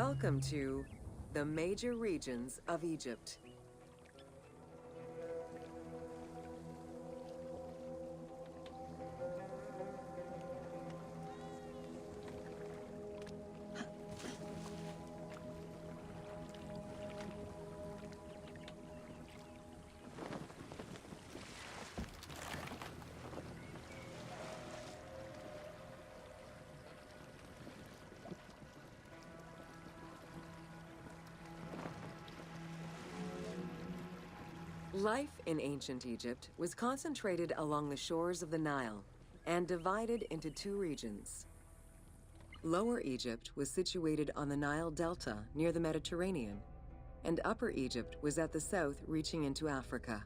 Welcome to the major regions of Egypt. Life in ancient Egypt was concentrated along the shores of the Nile and divided into two regions. Lower Egypt was situated on the Nile Delta near the Mediterranean, and Upper Egypt was at the south reaching into Africa.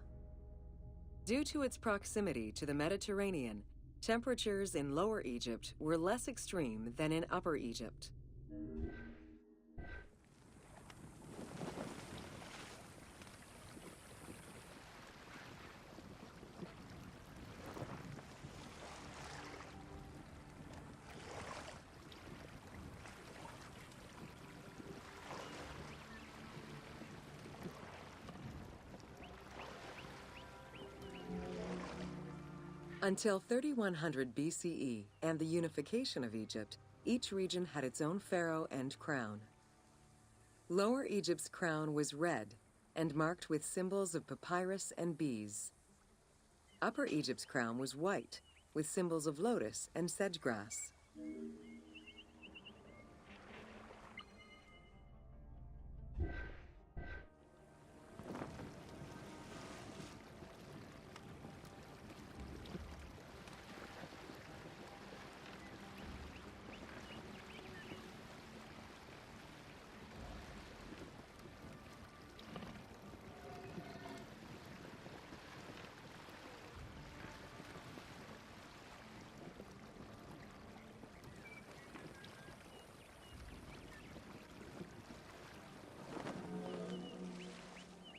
Due to its proximity to the Mediterranean, temperatures in Lower Egypt were less extreme than in Upper Egypt. Until 3100 BCE and the unification of Egypt, each region had its own pharaoh and crown. Lower Egypt's crown was red and marked with symbols of papyrus and bees. Upper Egypt's crown was white with symbols of lotus and sedge-grass.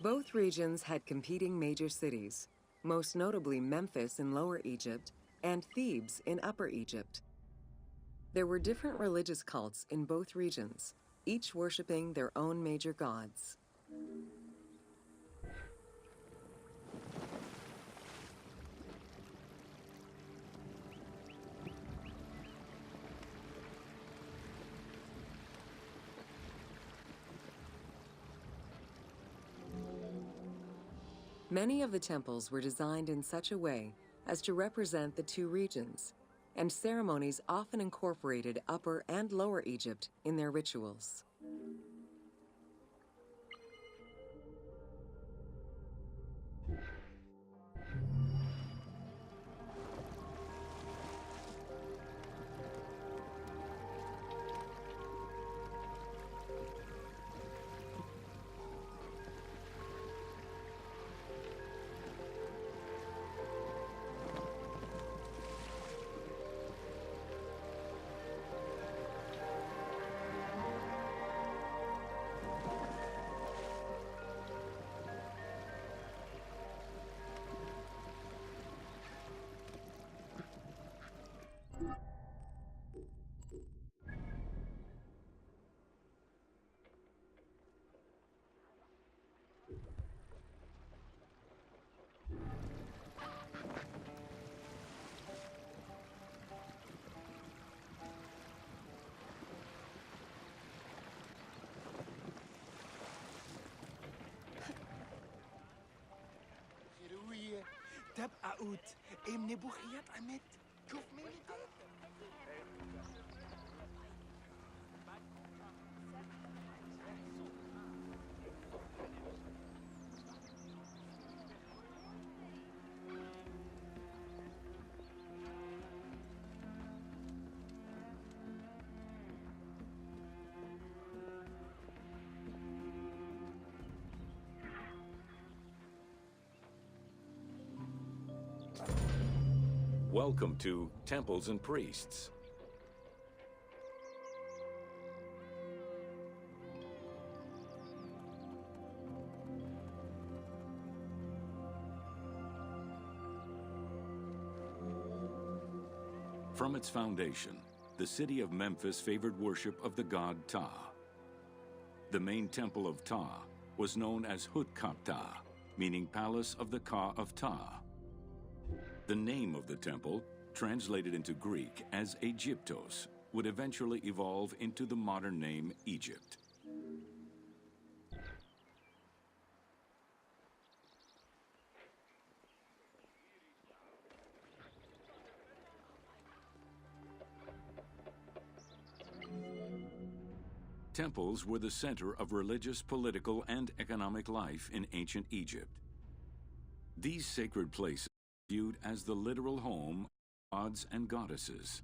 Both regions had competing major cities, most notably Memphis in Lower Egypt and Thebes in Upper Egypt. There were different religious cults in both regions, each worshipping their own major gods. Many of the temples were designed in such a way as to represent the two regions, and ceremonies often incorporated Upper and Lower Egypt in their rituals. تبقى قوت امني بوخيات عمت شوف مني Welcome to Temples and Priests. From its foundation, the city of Memphis favored worship of the god Ptah. The main temple of Ptah was known as Hutkapta, meaning Palace of the Ka of Ptah. The name of the temple, translated into Greek as Aegyptos, would eventually evolve into the modern name Egypt. Temples were the center of religious, political, and economic life in ancient Egypt. These sacred places were viewed as the literal home of gods and goddesses.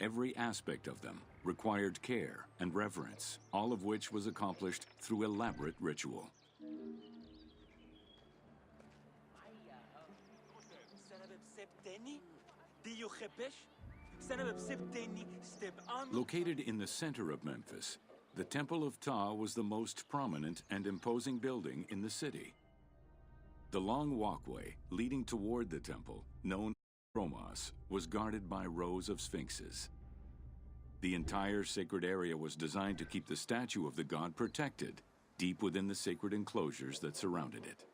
Every aspect of them required care and reverence, all of which was accomplished through elaborate ritual. Located in the center of Memphis, the Temple of Ptah was the most prominent and imposing building in the city. The long walkway leading toward the temple, known as Dromos, was guarded by rows of sphinxes. The entire sacred area was designed to keep the statue of the god protected, deep within the sacred enclosures that surrounded it.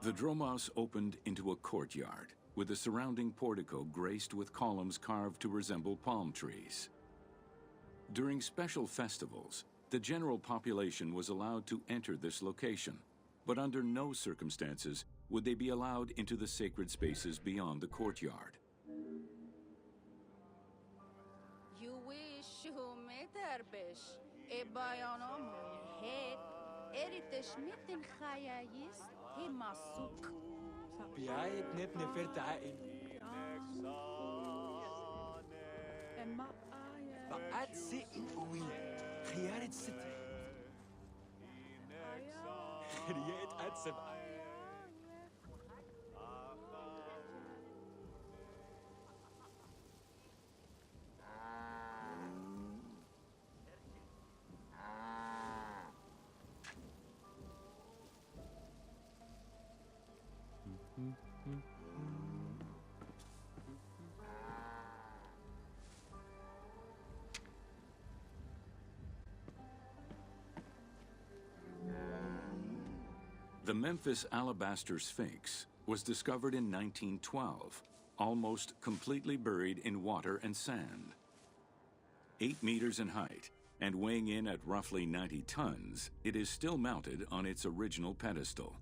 The Dromos opened into a courtyard, with the surrounding portico graced with columns carved to resemble palm trees. During special festivals, the general population was allowed to enter this location, but under no circumstances would they be allowed into the sacred spaces beyond the courtyard. The Memphis Alabaster Sphinx was discovered in 1912, almost completely buried in water and sand. 8 meters in height and weighing in at roughly 90 tons, it is still mounted on its original pedestal.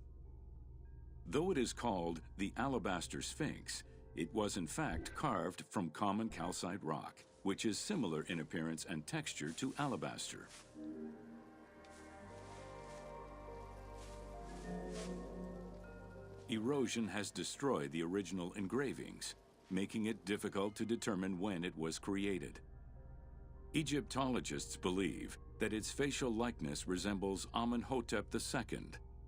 Though it is called the Alabaster Sphinx, it was in fact carved from common calcite rock, which is similar in appearance and texture to alabaster. Erosion has destroyed the original engravings, making it difficult to determine when it was created. Egyptologists believe that its facial likeness resembles Amenhotep II,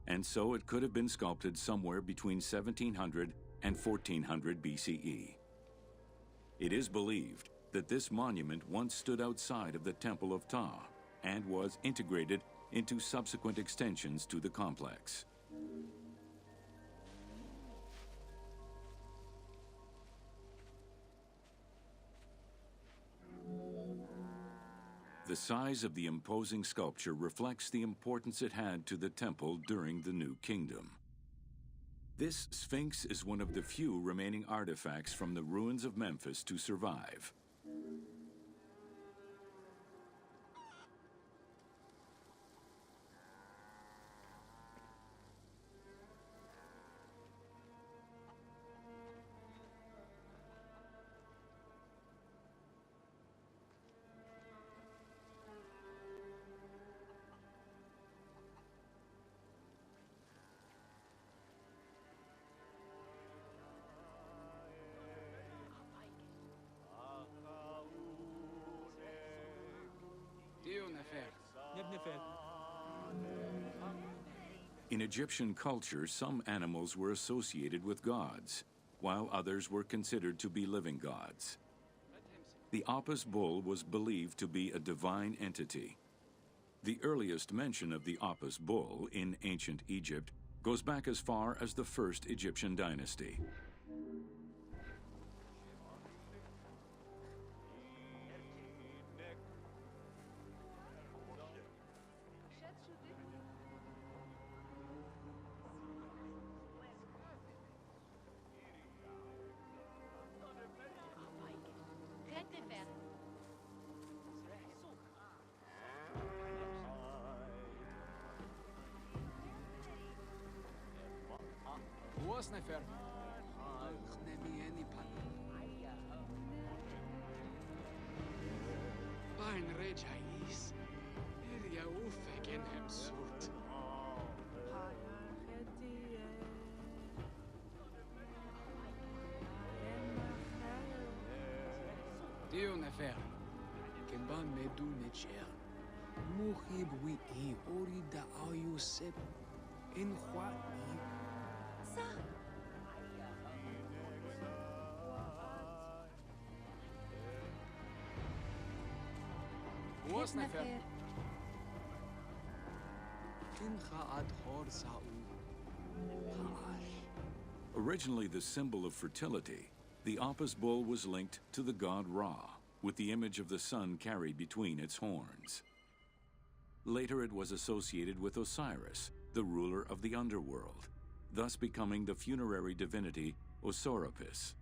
and so it could have been sculpted somewhere between 1700 and 1400 BCE. It is believed that this monument once stood outside of the Temple of Ptah and was integrated into subsequent extensions to the complex. The size of the imposing sculpture reflects the importance it had to the temple during the New Kingdom. This Sphinx is one of the few remaining artifacts from the ruins of Memphis to survive. In Egyptian culture, some animals were associated with gods, while others were considered to be living gods. The Apis bull was believed to be a divine entity. The earliest mention of the Apis bull in ancient Egypt goes back as far as the first Egyptian dynasty. Was nefer. Nemi pan. Bain rejais. Iria ufek in hem surt. Dio nefer. Kemban medu necher. Muhib wi I ori da ayu sep. In khwa I. Was nefer. Kincha ad hor sa'u. Originally the symbol of fertility, the Apis bull was linked to the god Ra, with the image of the sun carried between its horns. Later it was associated with Osiris, the ruler of the underworld, thus becoming the funerary divinity Osorapis.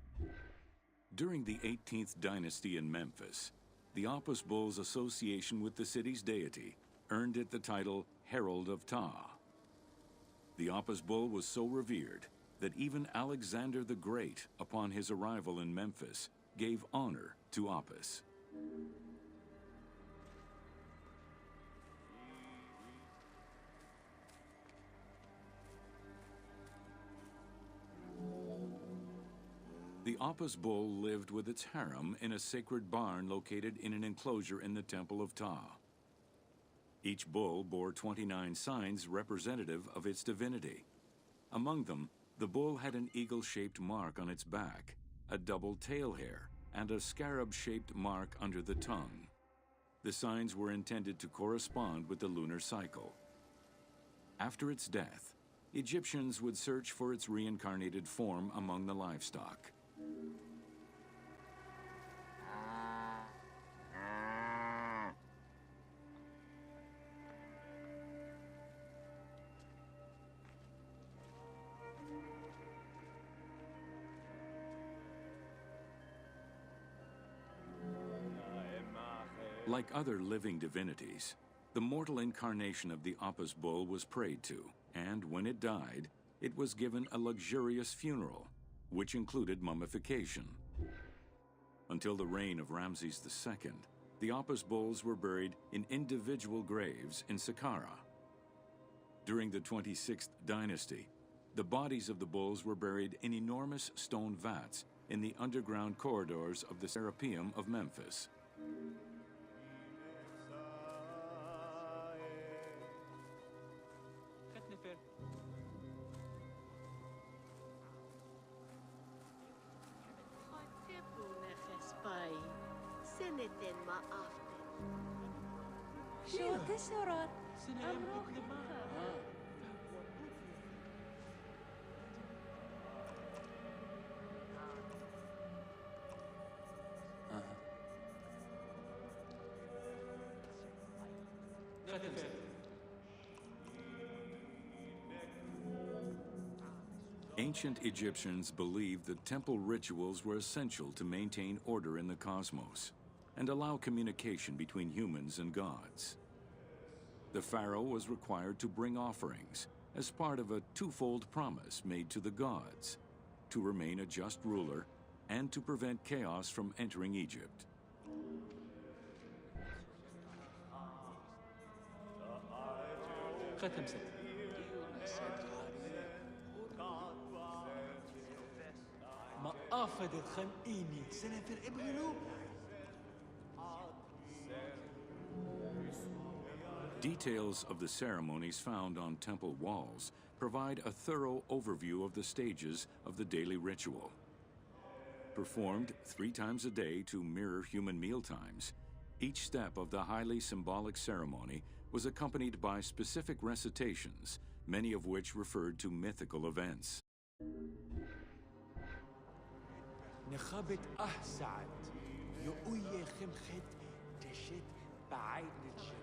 During the 18th dynasty in Memphis, the Apis bull's association with the city's deity earned it the title Herald of Ptah. The Apis bull was so revered that even Alexander the Great, upon his arrival in Memphis, gave honor to Apis. The Apis bull lived with its harem in a sacred barn located in an enclosure in the Temple of Ptah. Each bull bore 29 signs representative of its divinity. Among them, the bull had an eagle-shaped mark on its back, a double tail hair, and a scarab-shaped mark under the tongue. The signs were intended to correspond with the lunar cycle. After its death, Egyptians would search for its reincarnated form among the livestock. Like other living divinities, the mortal incarnation of the Apis bull was prayed to, and when it died, it was given a luxurious funeral, which included mummification. Until the reign of Ramses II, the Apis bulls were buried in individual graves in Saqqara. During the 26th dynasty, the bodies of the bulls were buried in enormous stone vats in the underground corridors of the Serapeum of Memphis. Ancient Egyptians believed that temple rituals were essential to maintain order in the cosmos and allow communication between humans and gods. The pharaoh was required to bring offerings as part of a twofold promise made to the gods: to remain a just ruler and to prevent chaos from entering Egypt. Details of the ceremonies found on temple walls provide a thorough overview of the stages of the daily ritual. Performed 3 times a day to mirror human mealtimes, each step of the highly symbolic ceremony was accompanied by specific recitations, many of which referred to mythical events. نخبت أهسعد يؤيه خمخت تشت بعين الجن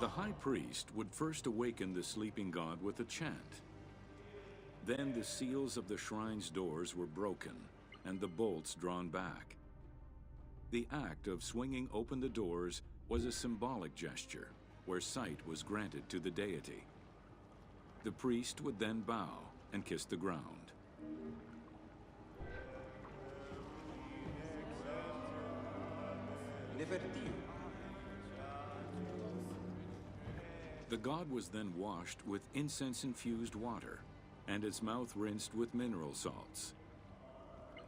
The high priest would first awaken the sleeping god with a chant. Then the seals of the shrine's doors were broken and the bolts drawn back. The act of swinging open the doors was a symbolic gesture where sight was granted to the deity. The priest would then bow and kiss the ground. The god was then washed with incense-infused water and its mouth rinsed with mineral salts.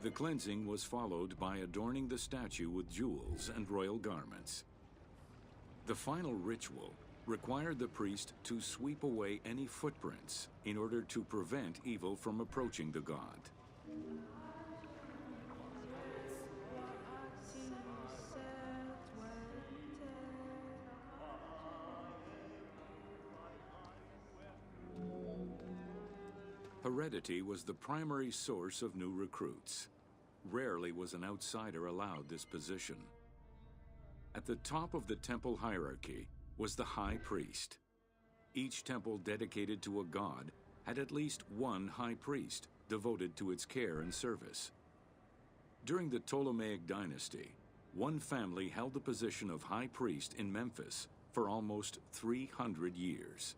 The cleansing was followed by adorning the statue with jewels and royal garments. The final ritual required the priest to sweep away any footprints in order to prevent evil from approaching the god. Heredity was the primary source of new recruits. Rarely was an outsider allowed this position. At the top of the temple hierarchy was the high priest. Each temple dedicated to a god had at least one high priest devoted to its care and service. During the Ptolemaic dynasty, one family held the position of high priest in Memphis for almost 300 years.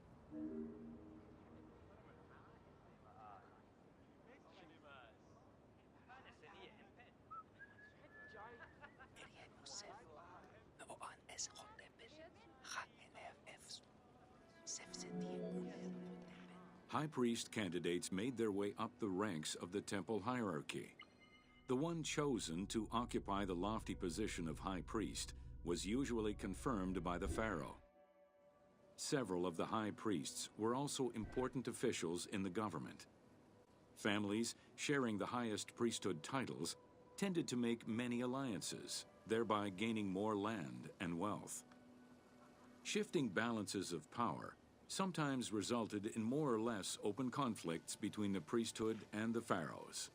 High priest candidates made their way up the ranks of the temple hierarchy. The one chosen to occupy the lofty position of high priest was usually confirmed by the pharaoh. Several of the high priests were also important officials in the government. Families sharing the highest priesthood titles tended to make many alliances, thereby gaining more land and wealth. Shifting balances of power sometimes resulted in more or less open conflicts between the priesthood and the pharaohs.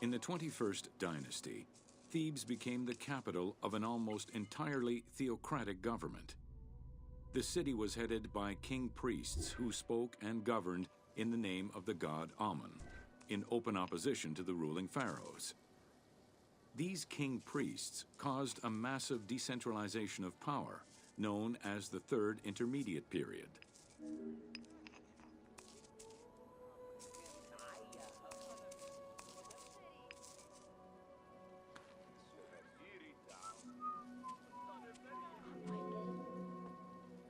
In the 21st dynasty, Thebes became the capital of an almost entirely theocratic government. The city was headed by king priests who spoke and governed in the name of the god Amun, in open opposition to the ruling pharaohs. These king priests caused a massive decentralization of power, known as the Third Intermediate Period.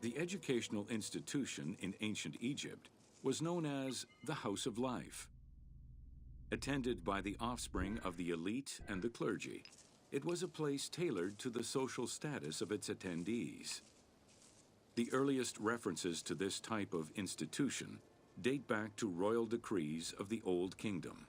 The educational institution in ancient Egypt was known as the House of Life. Attended by the offspring of the elite and the clergy, it was a place tailored to the social status of its attendees. The earliest references to this type of institution date back to royal decrees of the Old Kingdom.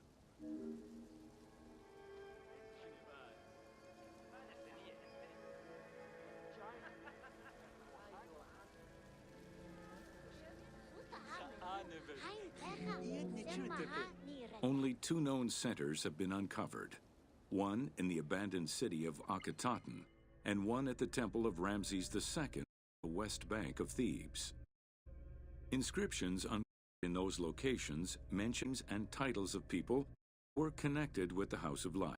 Only 2 known centers have been uncovered, one in the abandoned city of Akhetaten and one at the temple of Ramses II, the west bank of Thebes. Inscriptions in those locations, mentions and titles of people were connected with the House of Life,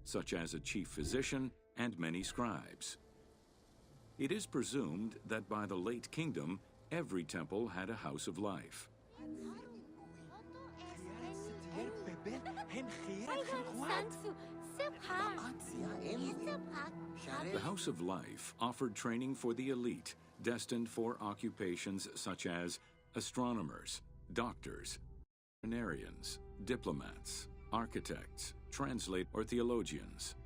such as a chief physician and many scribes. It is presumed that by the late kingdom, every temple had a house of life. The House of Life offered training for the elite, destined for occupations such as astronomers, doctors, veterinarians, diplomats, architects, translators, or theologians.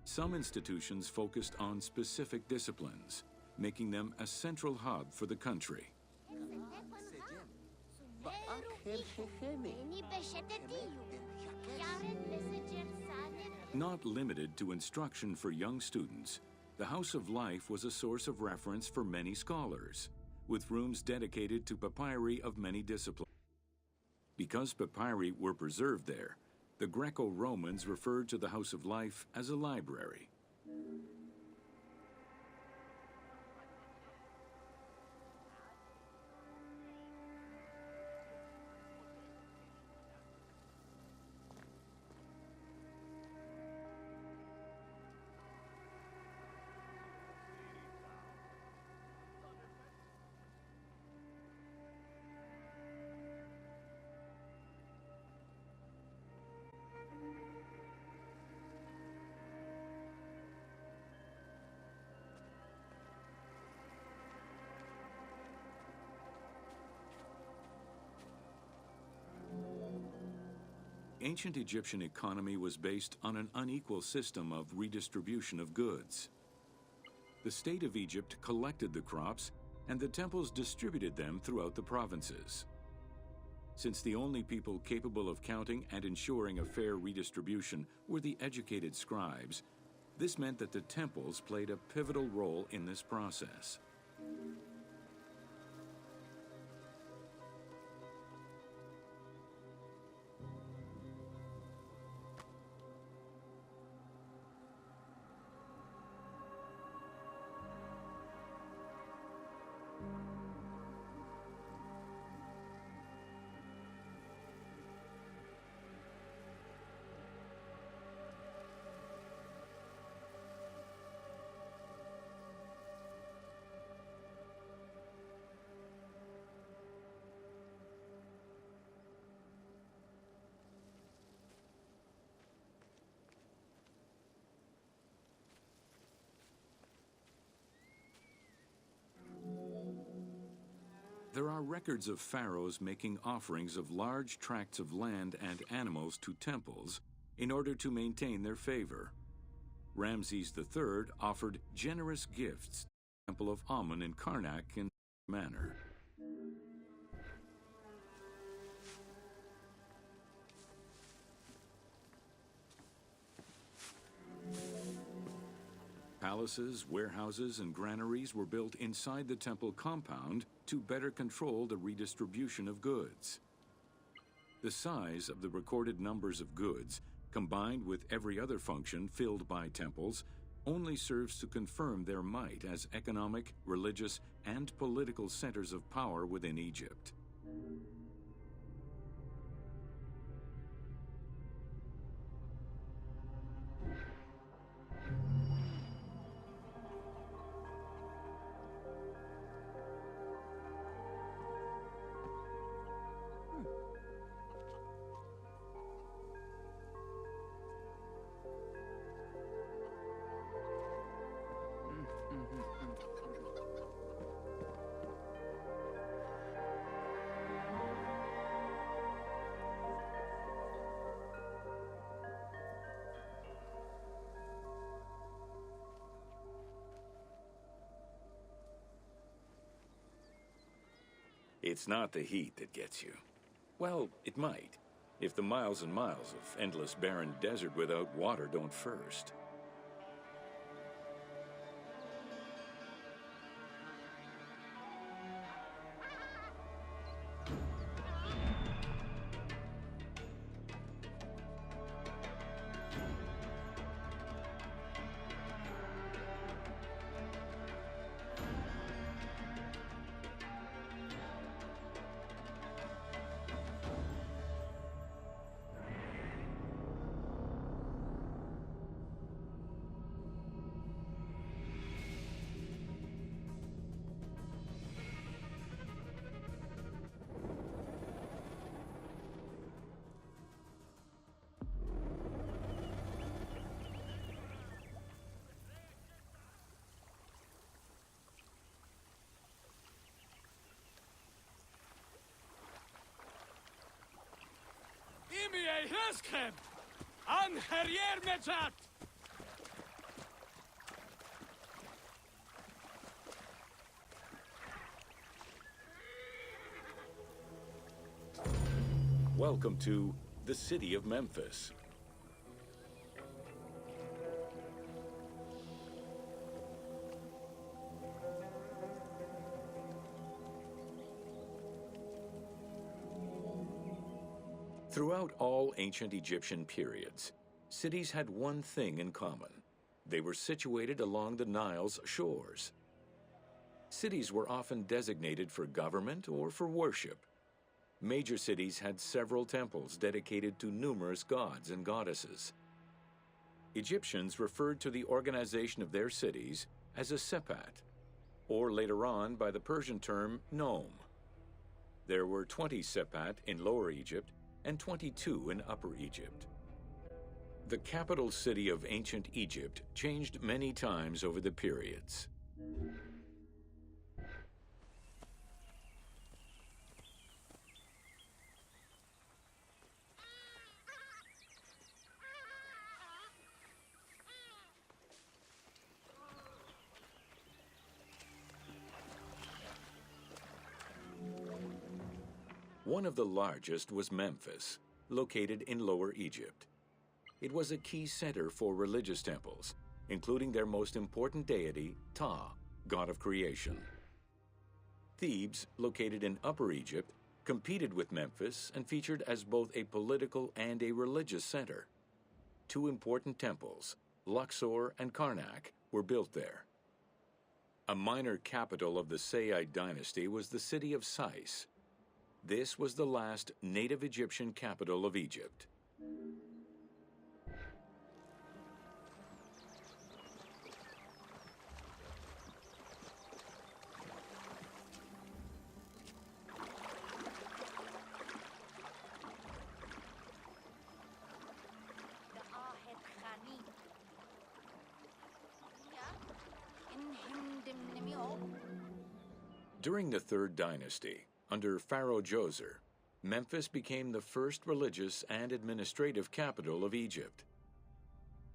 Some institutions focused on specific disciplines, making them a central hub for the country. Not limited to instruction for young students, the House of Life was a source of reference for many scholars, with rooms dedicated to papyri of many disciplines. Because papyri were preserved there, the Greco-Romans referred to the House of Life as a library. Ancient Egyptian economy was based on an unequal system of redistribution of goods. The state of Egypt collected the crops, and the temples distributed them throughout the provinces. Since the only people capable of counting and ensuring a fair redistribution were the educated scribes, this meant that the temples played a pivotal role in this process. There are records of pharaohs making offerings of large tracts of land and animals to temples in order to maintain their favor. Ramses III offered generous gifts to the Temple of Amun in Karnak in this manner. Palaces, warehouses, and granaries were built inside the temple compound to better control the redistribution of goods. The size of the recorded numbers of goods, combined with every other function filled by temples, only serves to confirm their might as economic, religious, and political centers of power within Egypt. It's not the heat that gets you. Well, it might, if the miles and miles of endless barren desert without water don't first. Shemi Eheschem! An Herrier Mechat! Welcome to the city of Memphis. Throughout all ancient Egyptian periods, cities had one thing in common. They were situated along the Nile's shores. Cities were often designated for government or for worship. Major cities had several temples dedicated to numerous gods and goddesses. Egyptians referred to the organization of their cities as a sepat, or later on by the Persian term nome. There were 20 sepat in Lower Egypt and 22 in Upper Egypt. The capital city of ancient Egypt changed many times over the periods. One of the largest was Memphis, located in Lower Egypt. It was a key center for religious temples, including their most important deity, Ptah, god of creation. Thebes, located in Upper Egypt, competed with Memphis and featured as both a political and a religious center. Two important temples, Luxor and Karnak, were built there. A minor capital of the Sayyid dynasty was the city of Sais. This was the last native Egyptian capital of Egypt. During the Third Dynasty, under Pharaoh Djoser, Memphis became the first religious and administrative capital of Egypt.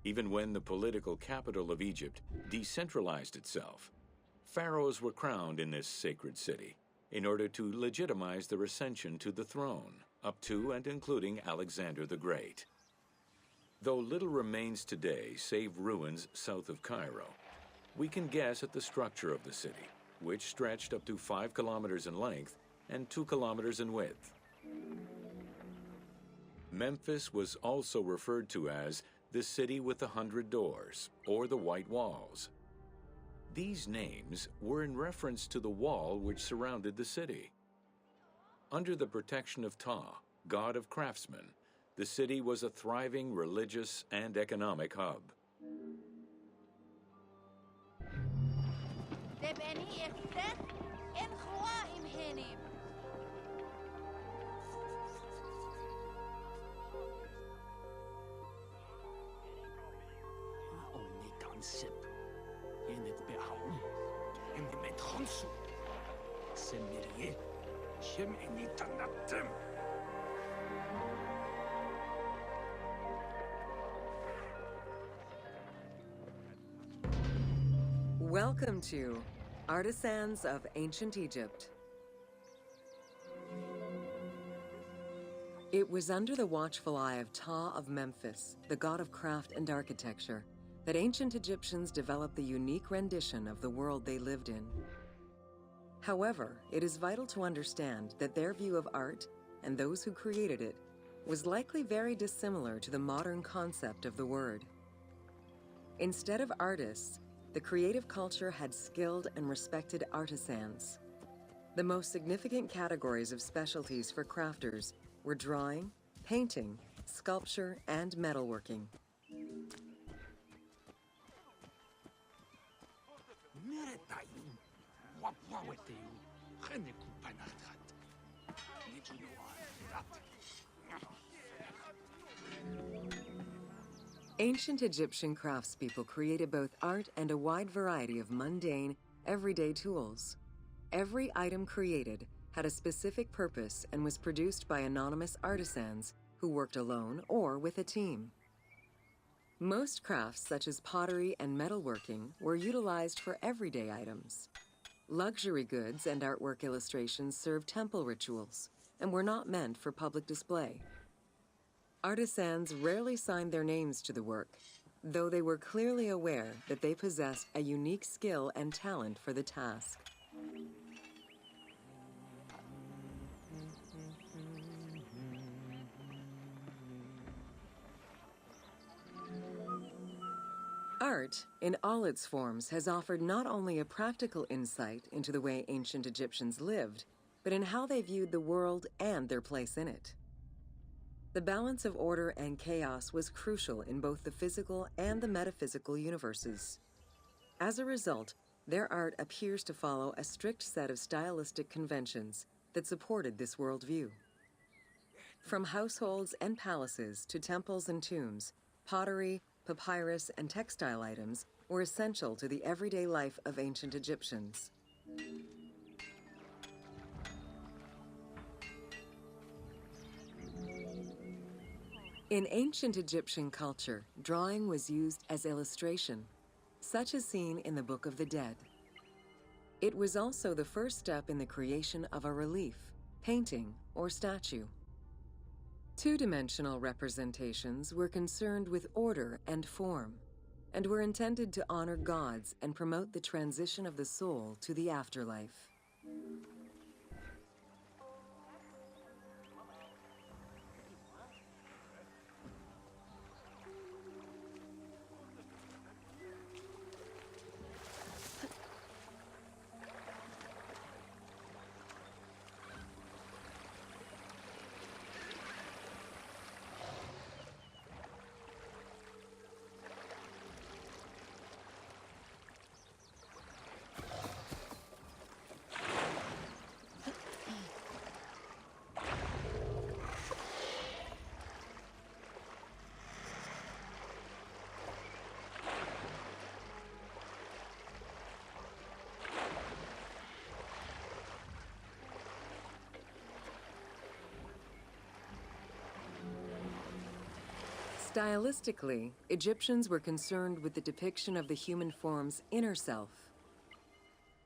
Even when the political capital of Egypt decentralized itself, pharaohs were crowned in this sacred city in order to legitimize their ascension to the throne, up to and including Alexander the Great. Though little remains today save ruins south of Cairo, we can guess at the structure of the city, which stretched up to 5 kilometers in length and 2 kilometers in width. Memphis was also referred to as the City with the 100 Doors, or the White Walls. These names were in reference to the wall which surrounded the city. Under the protection of Ptah, god of craftsmen, the city was a thriving religious and economic hub. Welcome to Artisans of Ancient Egypt. It was under the watchful eye of Ptah of Memphis, the god of craft and architecture, that ancient Egyptians developed the unique rendition of the world they lived in. However, it is vital to understand that their view of art and those who created it was likely very dissimilar to the modern concept of the word. Instead of artists, the creative culture had skilled and respected artisans. The most significant categories of specialties for crafters were drawing, painting, sculpture, and metalworking. Ancient Egyptian craftspeople created both art and a wide variety of mundane, everyday tools. Every item created had a specific purpose and was produced by anonymous artisans who worked alone or with a team. Most crafts, such as pottery and metalworking, were utilized for everyday items. Luxury goods and artwork illustrations served temple rituals and were not meant for public display. Artisans rarely signed their names to the work, though they were clearly aware that they possessed a unique skill and talent for the task. Art, in all its forms, has offered not only a practical insight into the way ancient Egyptians lived, but in how they viewed the world and their place in it. The balance of order and chaos was crucial in both the physical and the metaphysical universes. As a result, their art appears to follow a strict set of stylistic conventions that supported this worldview. From households and palaces to temples and tombs, pottery, papyrus, and textile items were essential to the everyday life of ancient Egyptians. In ancient Egyptian culture, drawing was used as illustration, such as seen in the Book of the Dead. It was also the first step in the creation of a relief, painting, or statue. Two-dimensional representations were concerned with order and form, and were intended to honor gods and promote the transition of the soul to the afterlife. Stylistically, Egyptians were concerned with the depiction of the human form's inner self.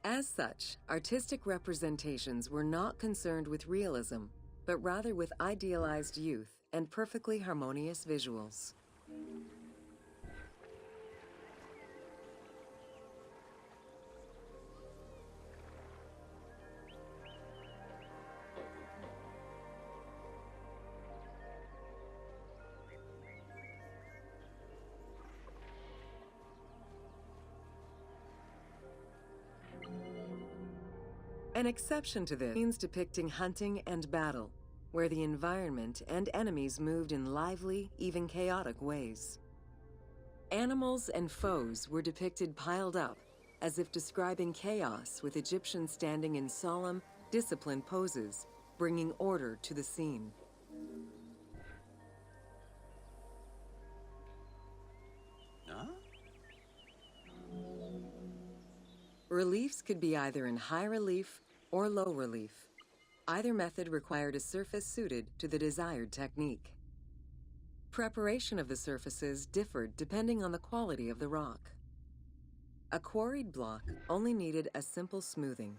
As such, artistic representations were not concerned with realism, but rather with idealized youth and perfectly harmonious visuals. An exception to this means depicting hunting and battle, where the environment and enemies moved in lively, even chaotic ways. Animals and foes were depicted piled up, as if describing chaos, with Egyptians standing in solemn, disciplined poses, bringing order to the scene. Reliefs could be either in high relief or low relief. Either method required a surface suited to the desired technique. Preparation of the surfaces differed depending on the quality of the rock. A quarried block only needed a simple smoothing.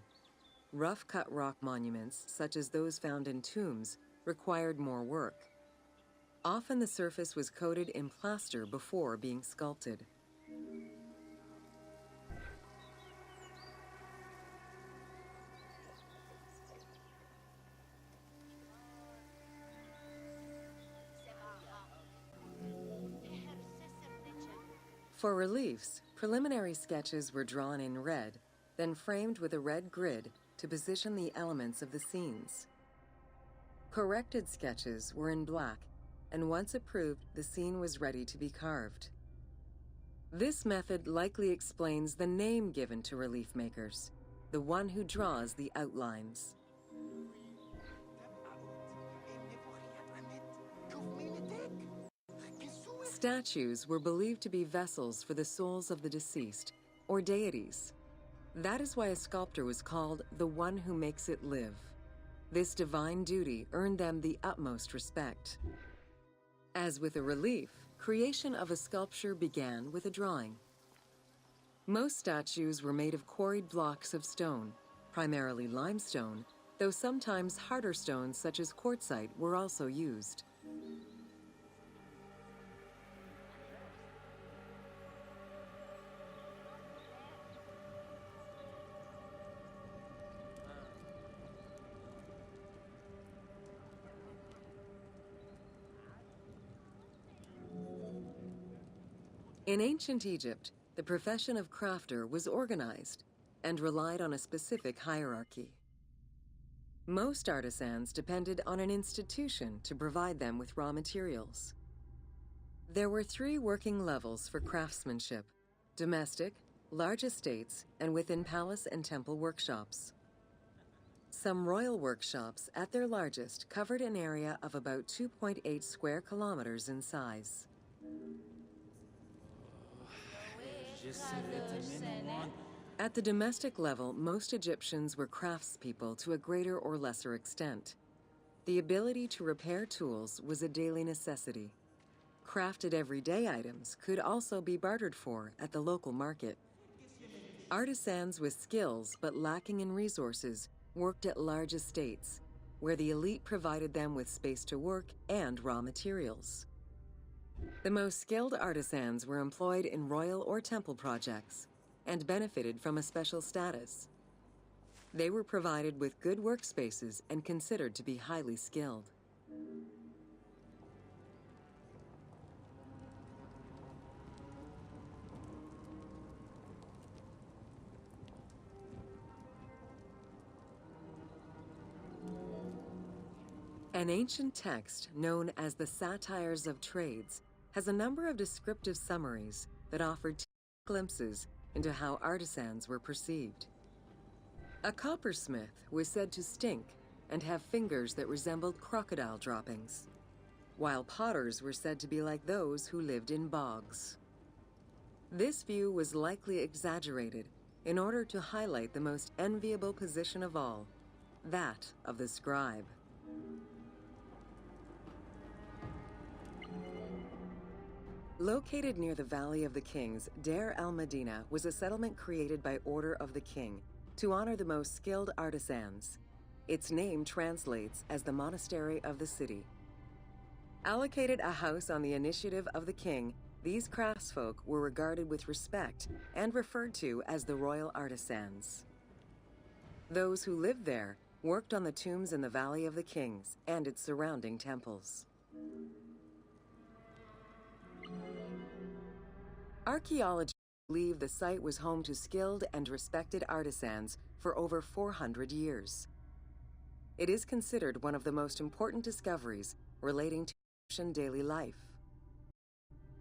Rough-cut rock monuments, such as those found in tombs, required more work. Often the surface was coated in plaster before being sculpted. For reliefs, preliminary sketches were drawn in red, then framed with a red grid to position the elements of the scenes. Corrected sketches were in black, and once approved, the scene was ready to be carved. This method likely explains the name given to relief makers, the one who draws the outlines. Statues were believed to be vessels for the souls of the deceased, or deities. That is why a sculptor was called the one who makes it live. This divine duty earned them the utmost respect. As with a relief, creation of a sculpture began with a drawing. Most statues were made of quarried blocks of stone, primarily limestone, though sometimes harder stones such as quartzite were also used. In ancient Egypt, the profession of crafter was organized and relied on a specific hierarchy. Most artisans depended on an institution to provide them with raw materials. There were 3 working levels for craftsmanship: domestic, large estates, and within palace and temple workshops. Some royal workshops, at their largest, covered an area of about 2.8 square kilometers in size. At the domestic level, most Egyptians were craftspeople to a greater or lesser extent. The ability to repair tools was a daily necessity. Crafted everyday items could also be bartered for at the local market. Artisans with skills but lacking in resources worked at large estates, where the elite provided them with space to work and raw materials. The most skilled artisans were employed in royal or temple projects and benefited from a special status. They were provided with good workspaces and considered to be highly skilled. An ancient text known as the Satires of Trades has a number of descriptive summaries that offered glimpses into how artisans were perceived. A coppersmith was said to stink and have fingers that resembled crocodile droppings, while potters were said to be like those who lived in bogs. This view was likely exaggerated in order to highlight the most enviable position of all, that of the scribe. Located near the Valley of the Kings, Deir el-Medina was a settlement created by order of the king to honor the most skilled artisans. Its name translates as the Monastery of the City. Allocated a house on the initiative of the king, these craftsfolk were regarded with respect and referred to as the royal artisans. Those who lived there worked on the tombs in the Valley of the Kings and its surrounding temples. Archaeologists believe the site was home to skilled and respected artisans for over 400 years. It is considered one of the most important discoveries relating to Egyptian daily life.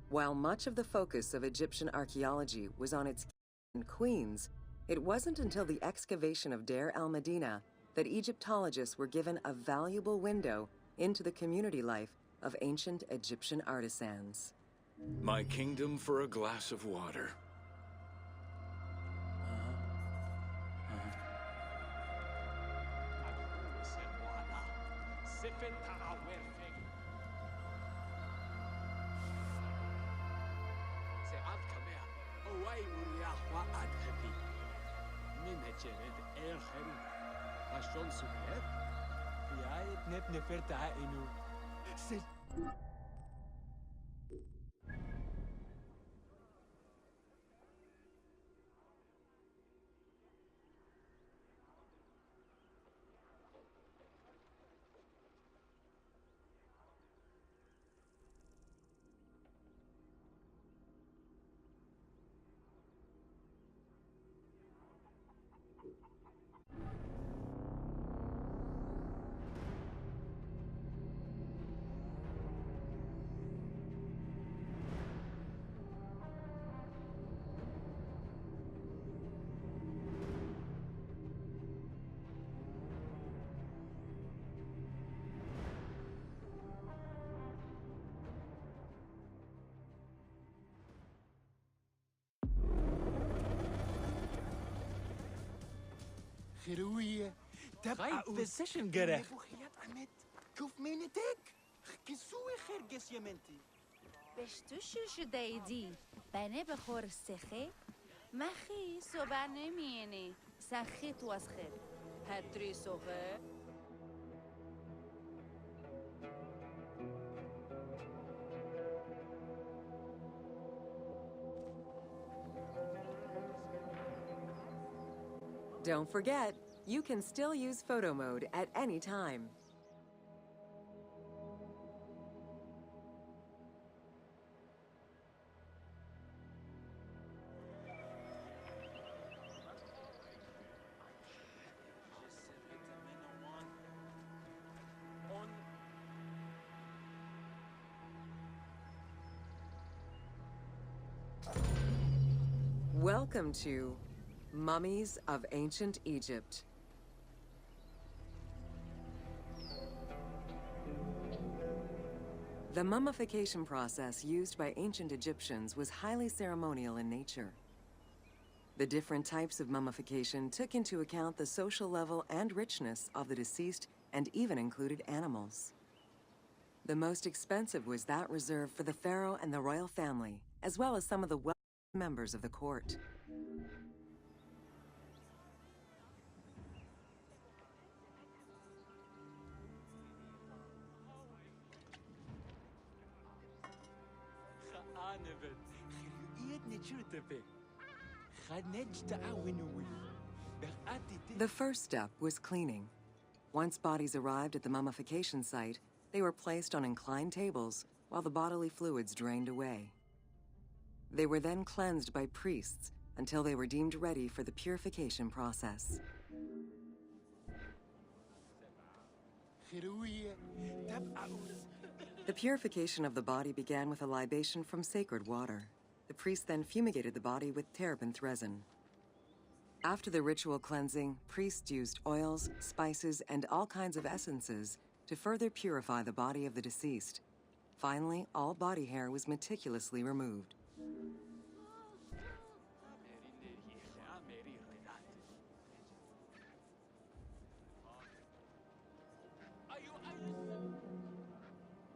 While much of the focus of Egyptian archaeology was on its kings and queens, it wasn't until the excavation of Deir el-Medina that Egyptologists were given a valuable window into the community life of ancient Egyptian artisans. My kingdom for a glass of water. خروية طيب، تبقى physician قرخ قرخ. بوخيات عمد شوف مين تك كسوي خير قس يمنتي بشتوشو شدايدي بني بخور السخي مخي سوباني ميني سخيت وسخي هتري سوغي Don't forget, you can still use photo mode at any time. Welcome to Mummies of Ancient Egypt. The mummification process used by ancient Egyptians was highly ceremonial in nature. The different types of mummification took into account the social level and richness of the deceased and even included animals. The most expensive was that reserved for the pharaoh and the royal family, as well as some of the wealthy members of the court. The first step was cleaning. Once bodies arrived at the mummification site, they were placed on inclined tables while the bodily fluids drained away. They were then cleansed by priests until they were deemed ready for the purification process. The purification of the body began with a libation from sacred water. The priest then fumigated the body with terebinth resin. After the ritual cleansing, priests used oils, spices, and all kinds of essences to further purify the body of the deceased. Finally, all body hair was meticulously removed.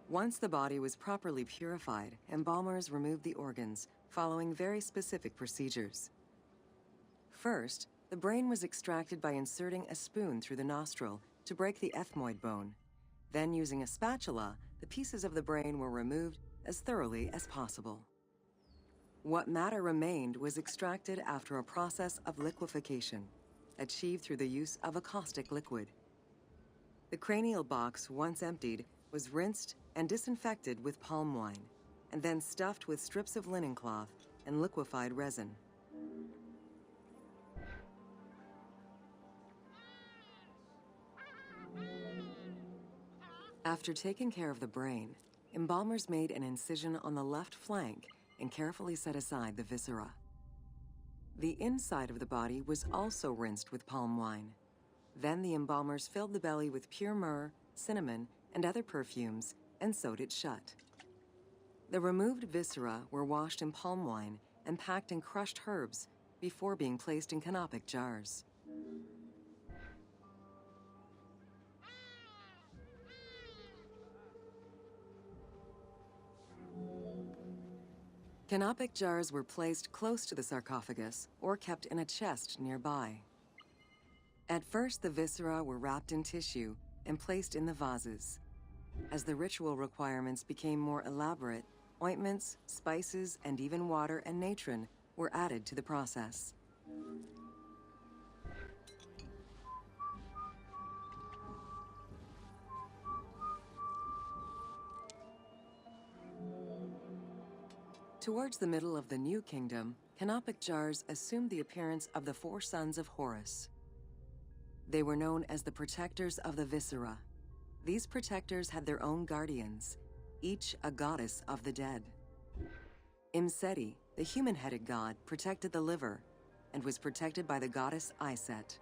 Once the body was properly purified, embalmers removed the organs, following very specific procedures. First, the brain was extracted by inserting a spoon through the nostril to break the ethmoid bone. Then, using a spatula, the pieces of the brain were removed as thoroughly as possible. What matter remained was extracted after a process of liquefaction, achieved through the use of a caustic liquid. The cranial box, once emptied, was rinsed and disinfected with palm wine, and then stuffed with strips of linen cloth and liquefied resin. After taking care of the brain, embalmers made an incision on the left flank and carefully set aside the viscera. The inside of the body was also rinsed with palm wine. Then the embalmers filled the belly with pure myrrh, cinnamon, and other perfumes, and sewed it shut. The removed viscera were washed in palm wine and packed in crushed herbs before being placed in canopic jars. Canopic jars were placed close to the sarcophagus or kept in a chest nearby. At first, the viscera were wrapped in tissue and placed in the vases. As the ritual requirements became more elaborate, ointments, spices, and even water and natron were added to the process. Towards the middle of the New Kingdom, canopic jars assumed the appearance of the 4 sons of Horus. They were known as the protectors of the viscera. These protectors had their own guardians, each a goddess of the dead. Imseti, the human-headed god, protected the liver and was protected by the goddess Iset.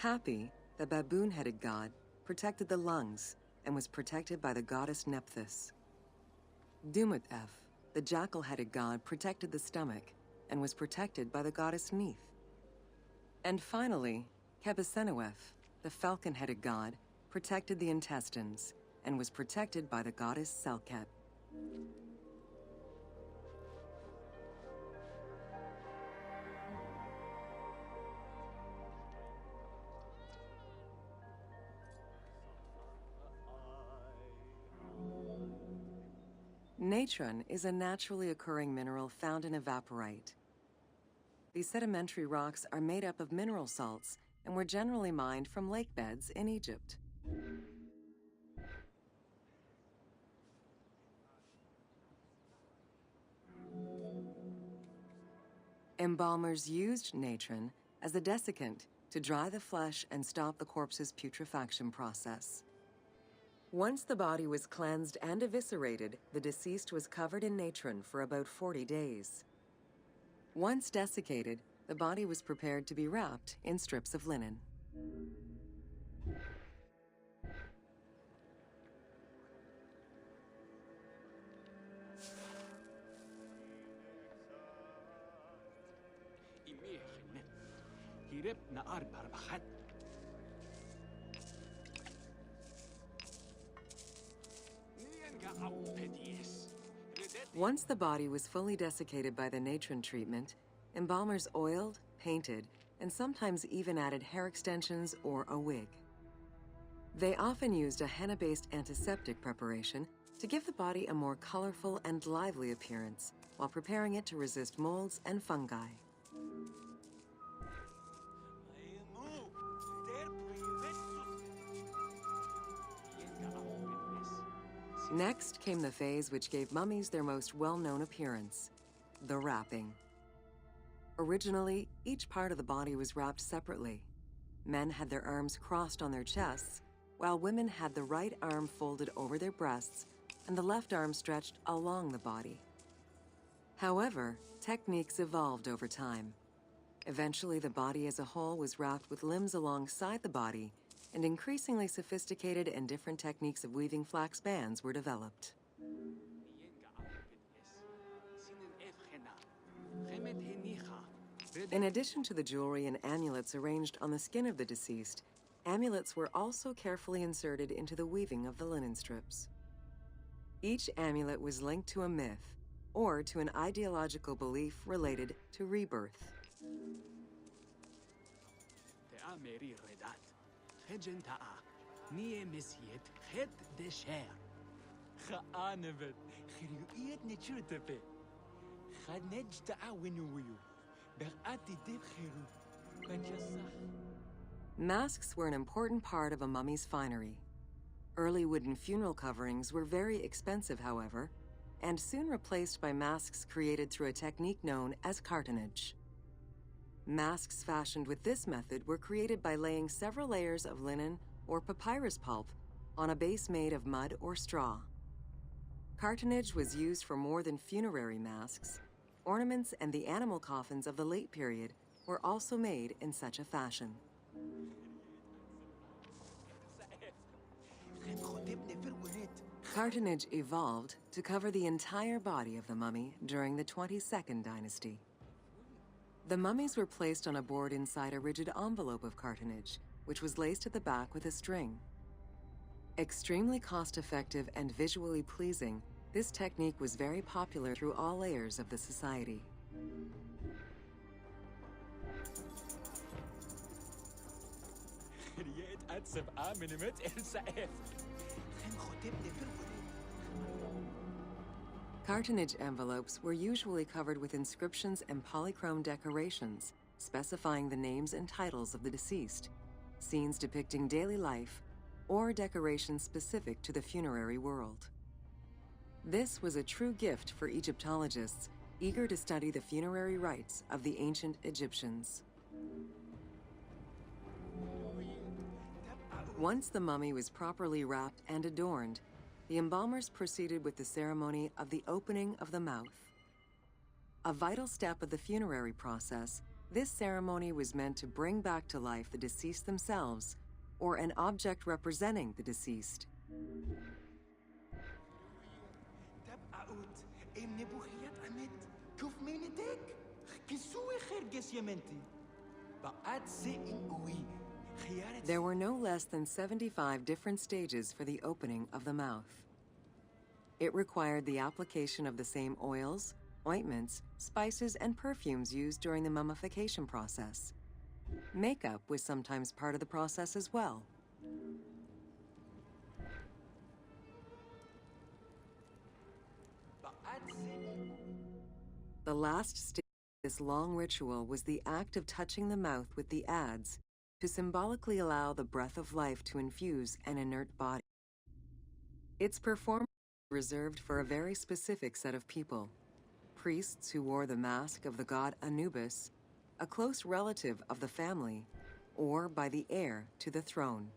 Hapi, the baboon-headed god, protected the lungs and was protected by the goddess Nephthys. Dumut-Ef, the jackal-headed god, protected the stomach and was protected by the goddess Neith. And finally, Qebehsenuef, the falcon-headed god, protected the intestines and was protected by the goddess Selket. Natron is a naturally occurring mineral found in evaporite. These sedimentary rocks are made up of mineral salts and were generally mined from lake beds in Egypt. Embalmers used natron as a desiccant to dry the flesh and stop the corpse's putrefaction process. Once the body was cleansed and eviscerated, the deceased was covered in natron for about 40 days. Once desiccated, the body was prepared to be wrapped in strips of linen. Once the body was fully desiccated by the natron treatment, embalmers oiled, painted, and sometimes even added hair extensions or a wig. They often used a henna-based antiseptic preparation to give the body a more colorful and lively appearance while preparing it to resist molds and fungi. Next came the phase which gave mummies their most well-known appearance, the wrapping. Originally, each part of the body was wrapped separately. Men had their arms crossed on their chests, while women had the right arm folded over their breasts and the left arm stretched along the body. However, techniques evolved over time. Eventually, the body as a whole was wrapped with limbs alongside the body, and increasingly sophisticated and different techniques of weaving flax bands were developed. In addition to the jewelry and amulets arranged on the skin of the deceased, amulets were also carefully inserted into the weaving of the linen strips. Each amulet was linked to a myth or to an ideological belief related to rebirth. Masks were an important part of a mummy's finery. Early wooden funeral coverings were very expensive, however, and soon replaced by masks created through a technique known as cartonnage. Masks fashioned with this method were created by laying several layers of linen or papyrus pulp on a base made of mud or straw. Cartonnage was used for more than funerary masks. Ornaments and the animal coffins of the late period were also made in such a fashion. Cartonnage evolved to cover the entire body of the mummy during the 22nd dynasty. The mummies were placed on a board inside a rigid envelope of cartonnage, which was laced at the back with a string. Extremely cost-effective and visually pleasing, this technique was very popular through all layers of the society. Cartonnage envelopes were usually covered with inscriptions and polychrome decorations, specifying the names and titles of the deceased, scenes depicting daily life, or decorations specific to the funerary world. This was a true gift for Egyptologists eager to study the funerary rites of the ancient Egyptians. Once the mummy was properly wrapped and adorned, the embalmers proceeded with the ceremony of the opening of the mouth. A vital step of the funerary process, this ceremony was meant to bring back to life the deceased themselves or an object representing the deceased. There were no less than 75 different stages for the opening of the mouth. It required the application of the same oils, ointments, spices, and perfumes used during the mummification process. Makeup was sometimes part of the process as well. The last stage of this long ritual was the act of touching the mouth with the adze to symbolically allow the breath of life to infuse an inert body. Its performance was reserved for a very specific set of people: priests who wore the mask of the god Anubis, a close relative of the family, or by the heir to the throne.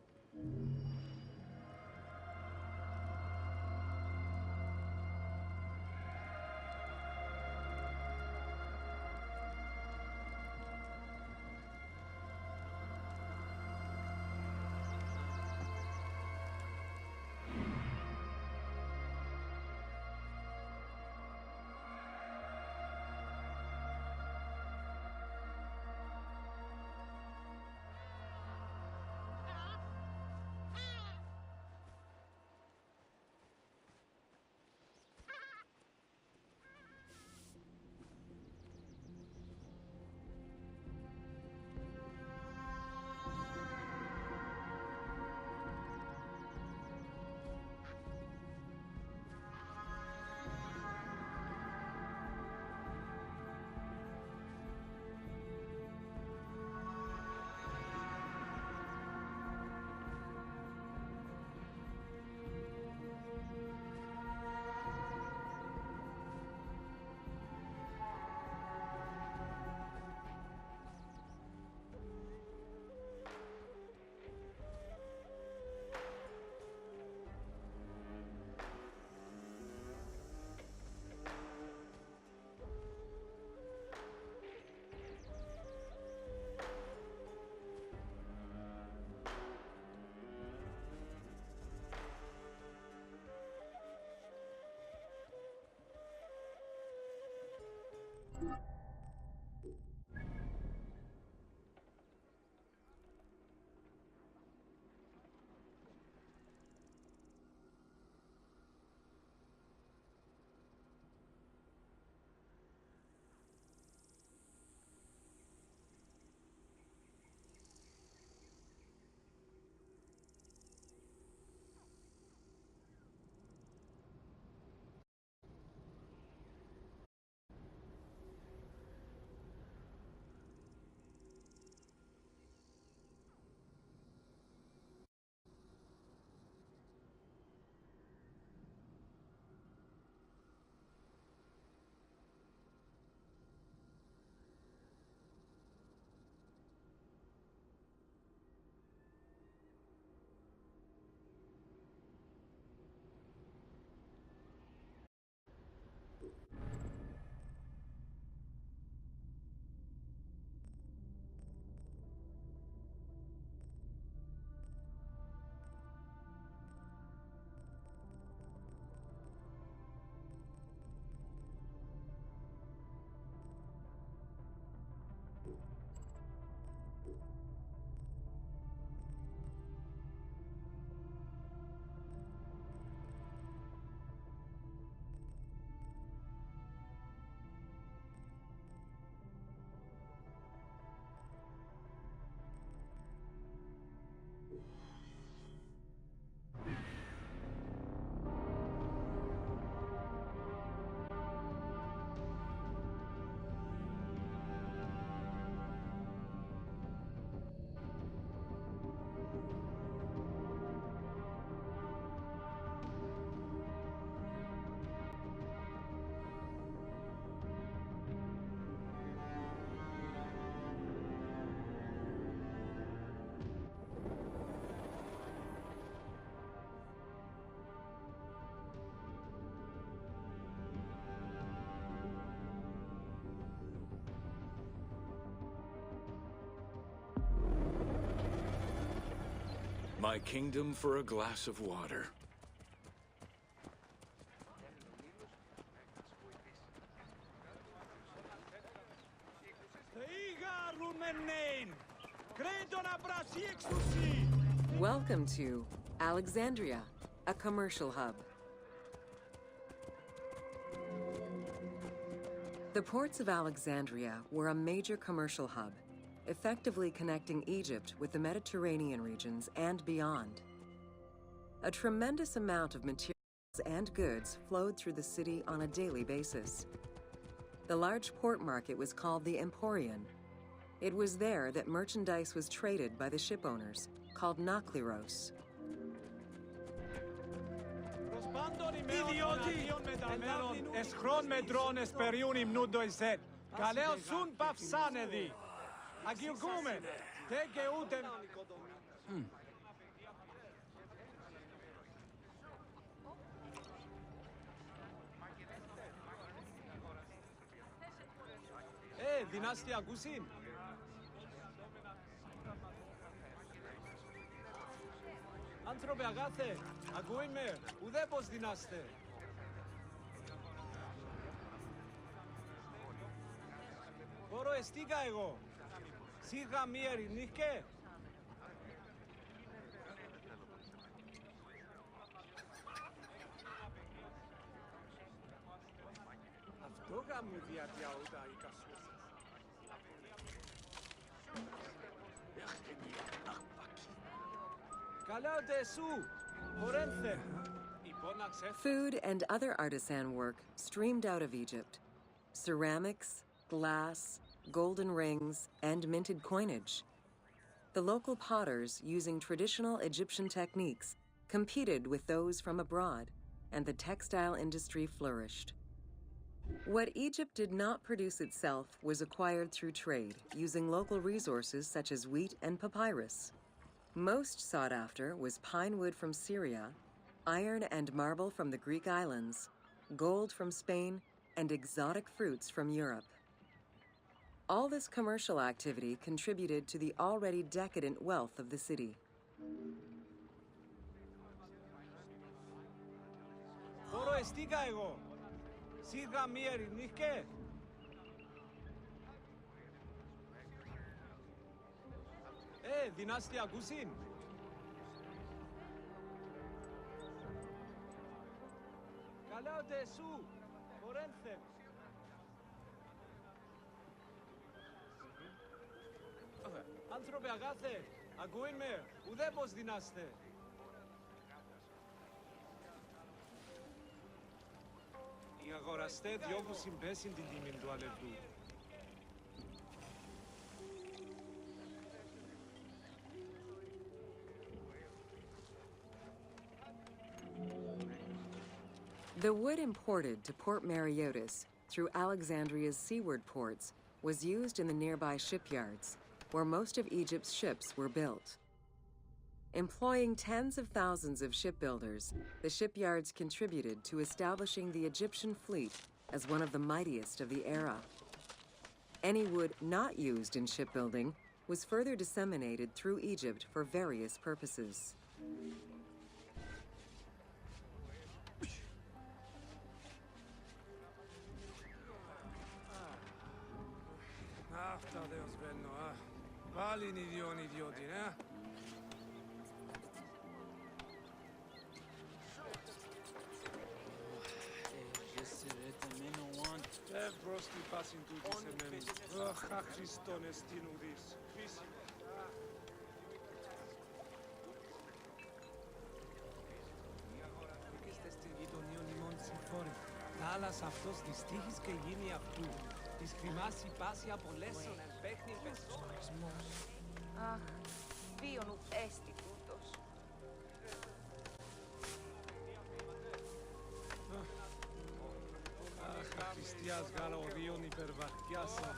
My kingdom for a glass of water. Welcome to Alexandria, a commercial hub. The ports of Alexandria were a major commercial hub, effectively connecting Egypt with the Mediterranean regions and beyond. A tremendous amount of materials and goods flowed through the city on a daily basis. The large port market was called the Emporion. It was there that merchandise was traded by the ship owners, called Nakliros. Δυνάστη ακούσιν. Άνθρωπε αγάθε, ακούει με, ουδέ πως δυνάστε. Μπορώ εστίκα εγώ. Σίγα μη ερηνίχκε. Αυτό γαμού διατιαούτα η κασούσα. Food and other artisan work streamed out of Egypt. Ceramics, glass, golden rings, and minted coinage. The local potters, using traditional Egyptian techniques, competed with those from abroad, and the textile industry flourished. What Egypt did not produce itself was acquired through trade, using local resources such as wheat and papyrus. Most sought after was pine wood from Syria, iron and marble from the Greek islands, gold from Spain, and exotic fruits from Europe. All this commercial activity contributed to the already decadent wealth of the city. Δυνάστη ακούσιν. Καλά ότε εσού, χορένθε. Άνθρωπε αγάθε, ακούει με, ουδέ πως δυνάστε. Οι αγοραστές διώκουν συμπέσιν την τιμή του αλευτού. The wood imported to Port Mareotis through Alexandria's seaward ports was used in the nearby shipyards, where most of Egypt's ships were built. Employing tens of thousands of shipbuilders, the shipyards contributed to establishing the Egyptian fleet as one of the mightiest of the era. Any wood not used in shipbuilding was further disseminated through Egypt for various purposes. Αυτά δεν σβαίνω, πάλι είναι ιδιώτη, Εύρος τι πάσιν τούτης εμένου. Αχ, Χριστόν εστίν ουδής. Είστε στην γειτονίων ημών συμφόρη. Θάλας αυτός δυστύχης και γίνει αυτού. Της χρημάς η πάση απολέσεων εν παίχνει πεσόρισμος. Αχ, βίον ου έστι τούτος. Αχ, Χριστιάς γαλοδίων υπερβαχτιάσα.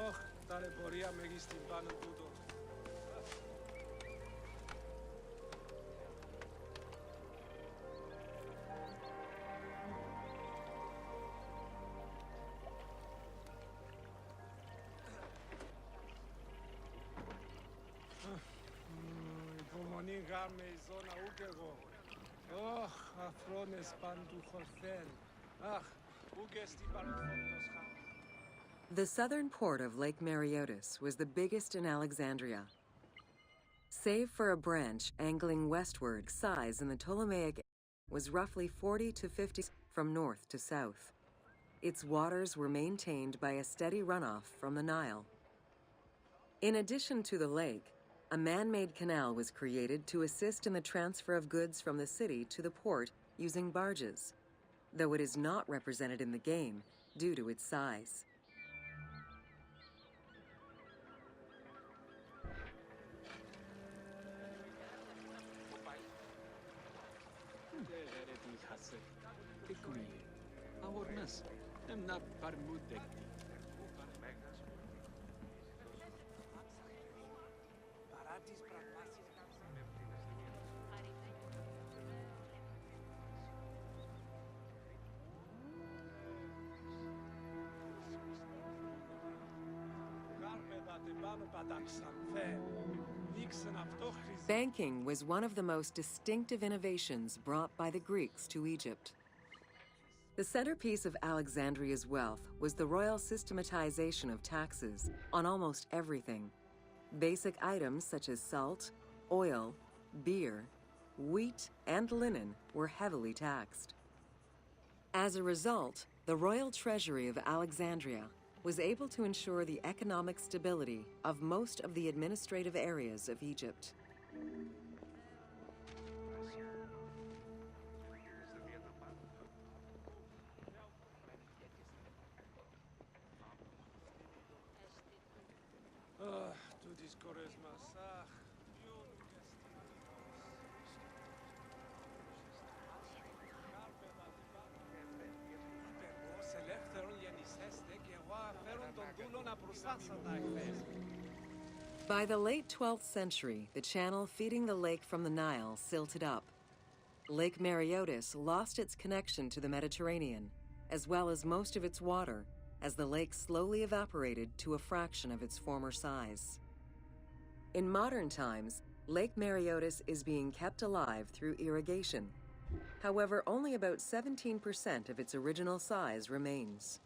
Όχ, ταλαιπωρία μεγίστην πάνω τούτο. Υπομονή γάμε η ζώνα ούτε εγώ. Όχ, αφρόνες παντού χορθέν. Αχ, ούτε στην παρελθόντος χάμε. The southern port of Lake Mareotis was the biggest in Alexandria. Save for a branch angling westward, size in the Ptolemaic was roughly 40 to 50 from north to south. Its waters were maintained by a steady runoff from the Nile. In addition to the lake, a man-made canal was created to assist in the transfer of goods from the city to the port using barges, though it is not represented in the game due to its size. Banking was one of the most distinctive innovations brought by the Greeks to Egypt. The centerpiece of Alexandria's wealth was the royal systematization of taxes on almost everything. Basic items such as salt, oil, beer, wheat, and linen were heavily taxed. As a result, the royal treasury of Alexandria was able to ensure the economic stability of most of the administrative areas of Egypt. By the late 12th century, the channel feeding the lake from the Nile silted up. Lake Mareotis lost its connection to the Mediterranean, as well as most of its water, as the lake slowly evaporated to a fraction of its former size. In modern times, Lake Mareotis is being kept alive through irrigation. However, only about 17% of its original size remains.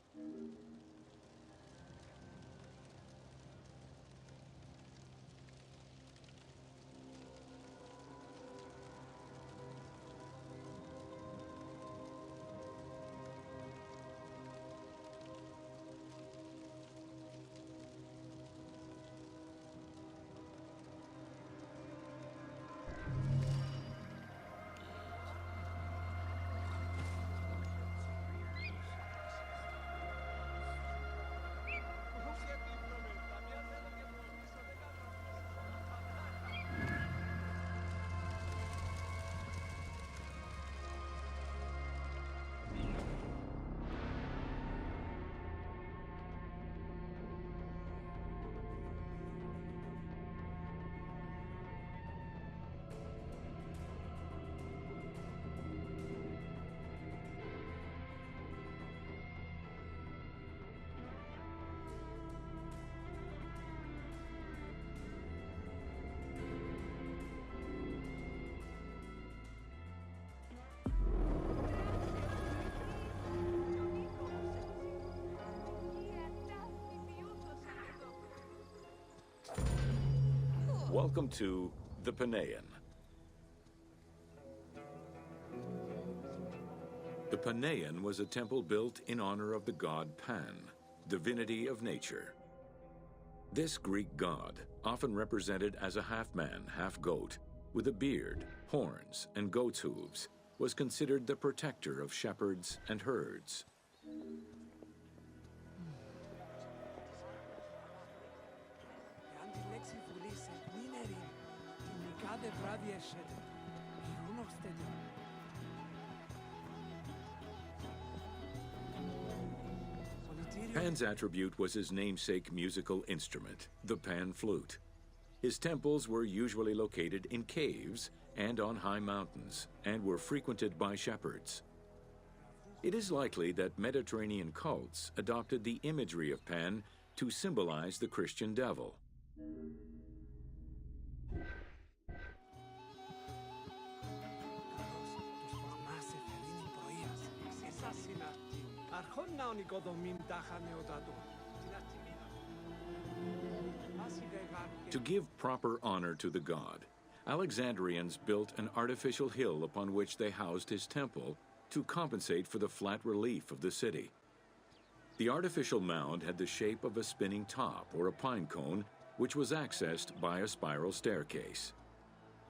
Welcome to the Panean. The Panean was a temple built in honor of the god Pan, divinity of nature. This Greek god, often represented as a half-man, half-goat, with a beard, horns, and goat's hooves, was considered the protector of shepherds and herds. Pan's attribute was his namesake musical instrument, the pan flute. His temples were usually located in caves and on high mountains, and were frequented by shepherds. It is likely that Mediterranean cults adopted the imagery of Pan to symbolize the Christian devil. To give proper honor to the god, Alexandrians built an artificial hill upon which they housed his temple to compensate for the flat relief of the city. The artificial mound had the shape of a spinning top or a pine cone, which was accessed by a spiral staircase.